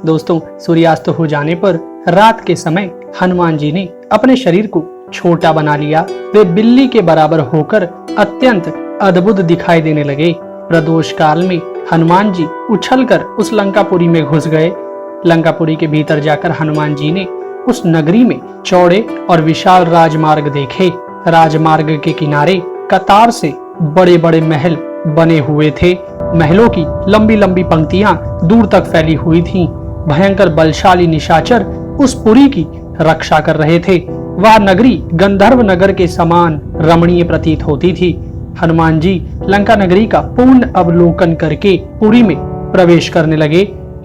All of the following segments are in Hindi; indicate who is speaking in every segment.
Speaker 1: दोस्तों, सूर्यास्त हो जाने पर रात के समय हनुमान जी ने अपने शरीर को छोटा बना लिया। वे बिल्ली के बराबर होकर अत्यंत अद्भुत दिखाई देने लगे। प्रदोष काल में हनुमान जी उछलकर उस लंकापुरी में घुस गए। लंकापुरी के भीतर जाकर हनुमान जी ने उस नगरी में चौड़े और विशाल राजमार्ग देखे। राजमार्ग के किनारे कतार से बड़े बड़े महल बने हुए थे। महलों की लंबी लंबी पंक्तियां दूर तक फैली हुई थीं। भयंकर बलशाली निशाचर उस पुरी की रक्षा कर रहे थे। वह नगरी गंधर्व नगर के समान रमणीय प्रतीत होती थी। हनुमान जी लंका नगरी का पूर्ण अवलोकन करके पुरी में प्रवेश करने लगे।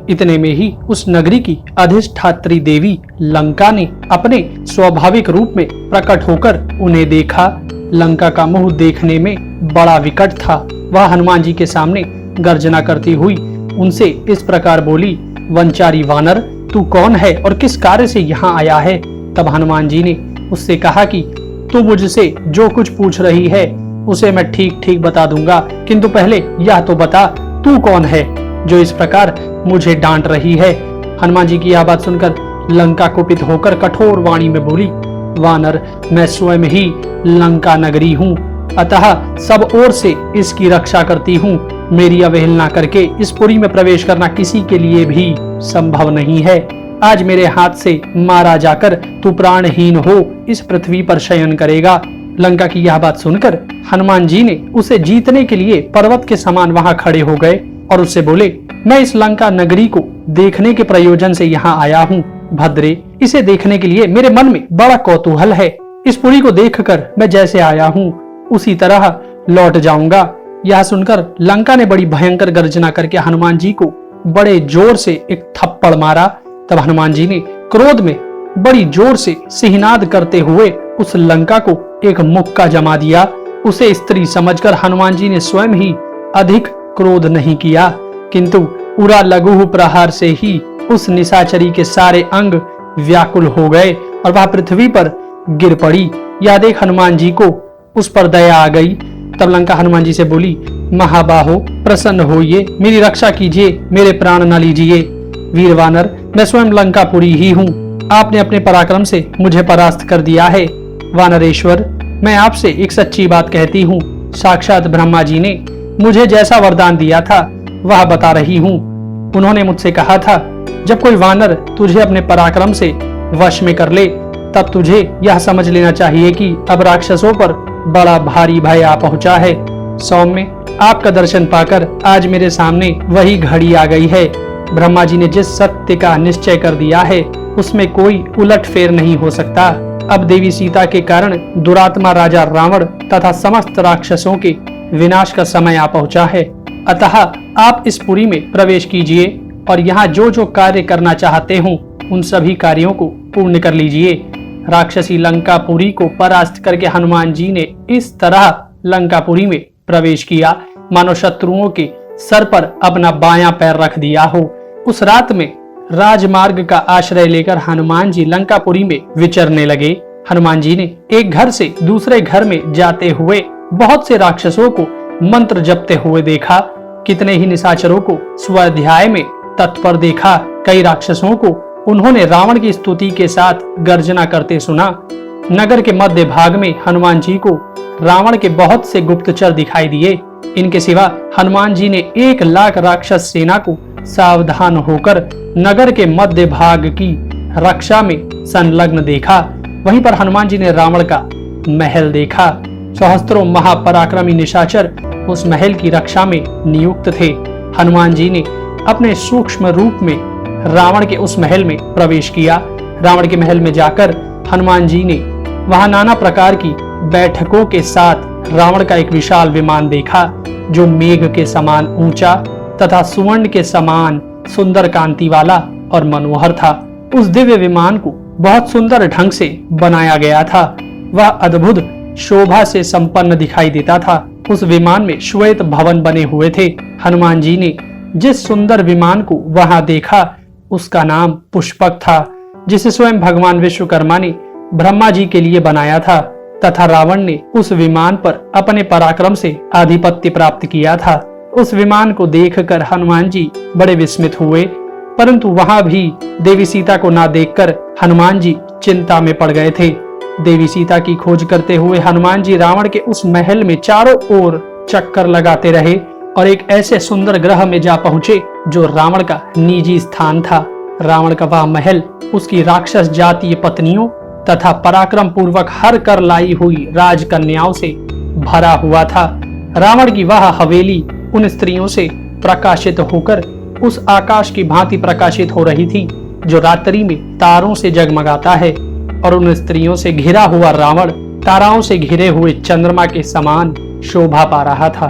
Speaker 1: इतने में ही उस नगरी की अधिष्ठात्री देवी लंका ने अपने स्वाभाविक रूप में प्रकट होकर उन्हें देखा। लंका का मुंह देखने में बड़ा विकट था। वह हनुमान जी के सामने गर्जना करती हुई उनसे इस प्रकार बोली, वंचारी वानर, तू कौन है और किस कार्य से यहाँ आया है? तब हनुमान जी ने उससे कहा कि तू मुझसे जो कुछ पूछ रही है उसे मैं ठीक ठीक बता दूंगा, किंतु पहले यह तो बता तू कौन है जो इस प्रकार मुझे डांट रही है। हनुमान जी की यह बात सुनकर लंका कुपित होकर कठोर वाणी में बोली, वानर, मैं स्वयं ही लंका नगरी हूँ, अतः सब ओर से इसकी रक्षा करती हूँ। मेरी अवहेलना करके इस पुरी में प्रवेश करना किसी के लिए भी संभव नहीं है। आज मेरे हाथ से मारा जाकर तू प्राणहीन हो इस पृथ्वी पर शयन करेगा। लंका की यह बात सुनकर हनुमान जी ने उसे जीतने के लिए पर्वत के समान वहां खड़े हो गए और उससे बोले, मैं इस लंका नगरी को देखने के प्रयोजन से यहाँ आया हूँ। भद्रे, इसे देखने के लिए मेरे मन में बड़ा कौतूहल है। इस पुरी को देखकर मैं जैसे आया हूँ उसी तरह लौट जाऊंगा। यह सुनकर लंका ने बड़ी भयंकर गर्जना करके हनुमान जी को बड़े जोर से एक थप्पड़ मारा। तब हनुमान जी ने क्रोध में बड़ी जोर से सिहनाद करते हुए उस लंका को एक मुक्का जमा दिया। उसे स्त्री समझकर हनुमान जी ने स्वयं ही अधिक क्रोध नहीं किया, किंतु उरा लघु प्रहार से ही उस निशाचरी के सारे अंग व्याकुल हो गए और वह पृथ्वी पर गिर पड़ी। यह देख हनुमान जी को उस पर दया आ गई। तब लंका हनुमान जी से बोली, महाबाहो, प्रसन्न होइए, मेरी रक्षा कीजिए, मेरे प्राण न लीजिए। वीर वानर, मैं स्वयं लंकापुरी ही हूँ। आपने अपने पराक्रम से मुझे परास्त कर दिया है। वानरेश्वर, मैं आपसे एक सच्ची बात कहती हूँ। साक्षात ब्रह्मा जी ने मुझे जैसा वरदान दिया था वह बता रही हूँ। उन्होंने मुझसे कहा था, जब कोई वानर तुझे अपने पराक्रम से वश में कर ले तब तुझे यह समझ लेना चाहिए कि अब राक्षसों पर बड़ा भारी भय आ पहुंचा है। सौम्य, आपका दर्शन पाकर आज मेरे सामने वही घड़ी आ गई है। ब्रह्मा जी ने जिस सत्य का निश्चय कर दिया है उसमें कोई उलट फेर नहीं हो सकता। अब देवी सीता के कारण दुरात्मा राजा रावण तथा समस्त राक्षसों के विनाश का समय आ पहुंचा है। अतः आप इस पुरी में प्रवेश कीजिए और यहाँ जो जो कार्य करना चाहते हो उन सभी कार्यों को पूर्ण कर लीजिए। राक्षसी लंकापुरी को परास्त करके हनुमान जी ने इस तरह लंकापुरी में प्रवेश किया मानो शत्रुओं के सर पर अपना बायां पैर रख दिया हो। उस रात में राजमार्ग का आश्रय लेकर हनुमान जी लंकापुरी में विचरने लगे। हनुमान जी ने एक घर से दूसरे घर में जाते हुए बहुत से राक्षसों को मंत्र जपते हुए देखा। कितने ही निशाचरों को स्वाध्याय में तत्पर देखा। कई राक्षसों को उन्होंने रावण की स्तुति के साथ गर्जना करते सुना। नगर के मध्य भाग में हनुमान जी को रावण के बहुत से गुप्तचर दिखाई दिए। इनके सिवा हनुमान जी ने 1 लाख राक्षस सेना को सावधान होकर नगर के मध्य भाग की रक्षा में संलग्न देखा। वहीं पर हनुमान जी ने रावण का महल देखा। सहस्त्रों महापराक्रमी निशाचर उस महल की रक्षा में नियुक्त थे। हनुमान जी ने अपने सूक्ष्म रूप में रावण के उस महल में प्रवेश किया। रावण के महल में जाकर हनुमान जी ने वहां नाना प्रकार की बैठकों के साथ रावण का एक विशाल विमान देखा जो मेघ के समान ऊंचा तथा सुवर्ण के समान सुंदर कांति वाला और मनोहर था। उस दिव्य विमान को बहुत सुंदर ढंग से बनाया गया था। वह अद्भुत शोभा से संपन्न दिखाई देता था। उस विमान में श्वेत भवन बने हुए थे। हनुमान जी ने जिस सुंदर विमान को वहां देखा उसका नाम पुष्पक था, जिसे स्वयं भगवान विश्वकर्मा ने ब्रह्मा जी के लिए बनाया था तथा रावण ने उस विमान पर अपने पराक्रम से आधिपत्य प्राप्त किया था। उस विमान को देखकर हनुमान जी बड़े विस्मित हुए। परंतु वहां भी देवी सीता को ना देखकर हनुमान जी चिंता में पड़ गए थे। देवी सीता की खोज करते हुए हनुमान जी रावण के उस महल में चारों ओर चक्कर लगाते रहे और एक ऐसे सुंदर ग्रह में जा पहुंचे जो रावण का निजी स्थान था। रावण का वह महल उसकी राक्षस जातीय पत्नियों तथा पराक्रम पूर्वक हर कर लाई हुई राजकन्याओं से भरा हुआ था। रावण की वह हवेली उन स्त्रियों से प्रकाशित होकर उस आकाश की भांति प्रकाशित हो रही थी जो रात्रि में तारों से जगमगाता है, और उन स्त्रियों से घिरा हुआ रावण ताराओं से घिरे हुए चंद्रमा के समान शोभा पा रहा था।